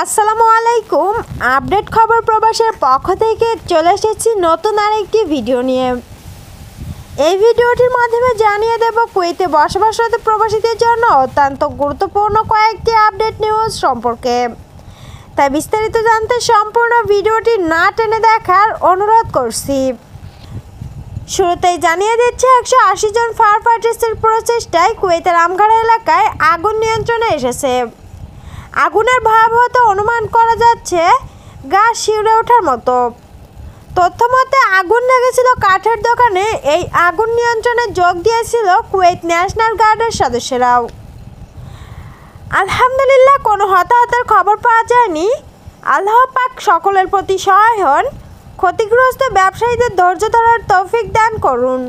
আসসালামু আলাইকুম। আপডেট খবর প্রবাসের পক্ষ থেকে চলে এসেছি নতুন আরেকটি ভিডিও নিয়ে। এই ভিডিওটির মাধ্যমে জানিয়ে দেব কুয়েতে বসবাসরত প্রবাসীদের জন্য অত্যন্ত গুরুত্বপূর্ণ কয়েকটি আপডেট নিউজ সম্পর্কে। তাই বিস্তারিত জানতে সম্পূর্ণ ভিডিওটি না টেনে দেখার অনুরোধ করছি। শুরুতেই জানিয়ে দিচ্ছে 180 জন ফায়ার ফাইটার্সের প্রচেষ্টায় কুয়েতের আমঘাড়া এলাকায় আগুন নিয়ন্ত্রণে এসেছে। আগুনের ভয়াবহতা অনুমান করা যাচ্ছে গা শিউরে ওঠার মতো। তথ্য মতে আগুন লেগেছিল কাঠের দোকানে। এই আগুন নিয়ন্ত্রণে যোগ দিয়েছিল কুয়েত ন্যাশনাল গার্ডের সদস্যরাও। আলহামদুলিল্লাহ, কোনো হতাহতের খবর পাওয়া যায়নি। আল্লাহ পাক সকলের প্রতি সহায় হন। ক্ষতিগ্রস্ত ব্যবসায়ীদের ধৈর্য ধরার তৌফিক দান করুন।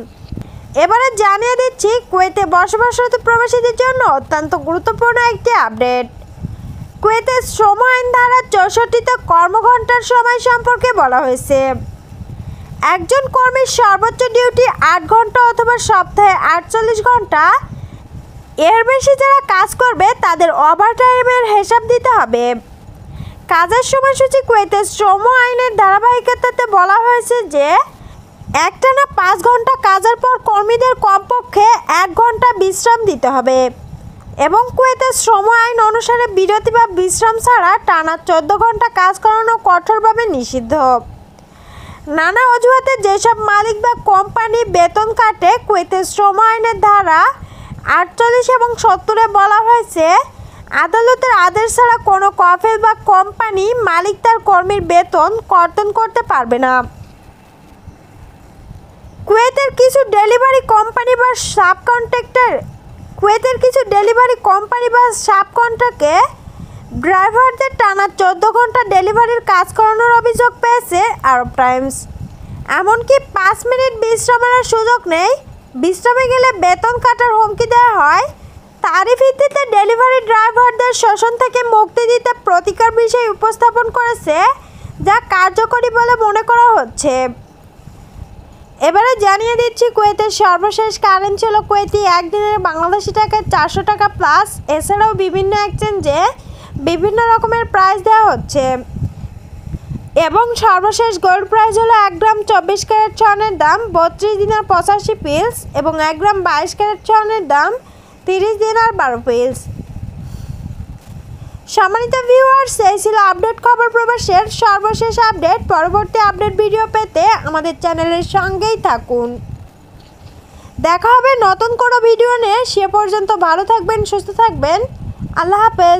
এবারে জানিয়ে দিচ্ছি কুয়েতে বসবাসরত প্রবাসীদের জন্য অত্যন্ত গুরুত্বপূর্ণ একটি আপডেট। কুয়েতের শ্রম আইন ধারা 64তে কর্মঘণ্টার সময় সম্পর্কে বলা হয়েছে। একজন কর্মীর সর্বোচ্চ ডিউটি 8 ঘন্টা অথবা সপ্তাহে 48 ঘন্টা। এর বেশি যারা কাজ করবে তাদের ওভারটাইমের হিসাব দিতে হবে। কাজের সময়সূচি কুয়েতের শ্রম আইনের ধারাবাহিকতাতে বলা হয়েছে যে একটানা 5 ঘন্টা কাজের পর কর্মীদের কমপক্ষে 1 ঘন্টা বিশ্রাম দিতে হবে এবং কুয়েতের শ্রম আইন অনুসারে বিরতি বা বিশ্রাম ছাড়া টানা 14 ঘন্টা কাজ করানো কঠোরভাবে নিষিদ্ধ। নানা অজুহাতে যেসব মালিক বা কোম্পানি বেতন কাটে, কুয়েতের শ্রম আইনের ধারা 48 এবং 70-এ বলা হয়েছে আদালতের আদেশ ছাড়া কোনো কফিল বা কোম্পানি মালিক তার কর্মীর বেতন কর্তন করতে পারবে না। কুয়েতের কিছু ডেলিভারি কোম্পানি বা সাবকন্ট্রাক্টে ড্রাইভারদের টানা 14 ঘন্টা ডেলিভারির কাজ করানোর অভিযোগ পেয়েছে আরব টাইমস। এমনকি 5 মিনিট বিশ্রামের সুযোগ নেই। বিশ্রামে গেলে বেতন কাটার হুমকি দেওয়া হয়। তারই ভিত্তিতে ডেলিভারি ড্রাইভারদের শোষণ থেকে মুক্তি দিতে প্রতিকার বিষয় উপস্থাপন করেছে, যা কার্যকরী বলে মনে করা হচ্ছে। এবারে জানিয়ে দিচ্ছি কুয়েতের সর্বশেষ কারেন্ট ছিল কুয়েতি একদিনের বাংলাদেশি টাকায় 400 টাকা প্লাস। এছাড়াও বিভিন্ন এক্সচেঞ্জে বিভিন্ন রকমের প্রাইস দেওয়া হচ্ছে এবং সর্বশেষ গোল্ড প্রাইস হলো 1 গ্রাম 24 ক্যারেট স্বর্ণের দাম 32 দিনার 85 পিলস এবং 1 গ্রাম 22 ক্যারেট স্বর্ণের দাম 30 দিনার 12 পিলস। সম্মানিত ভিউয়ার্স, এই ছিল আপডেট খবর প্রবাসের সর্বশেষ আপডেট। পরবর্তী আপডেট ভিডিও পেতে আমাদের চ্যানেলের সঙ্গেই থাকুন। দেখা হবে নতুন কোনো ভিডিও নিয়ে। সে পর্যন্ত ভালো থাকবেন, সুস্থ থাকবেন। আল্লাহ হাফেজ।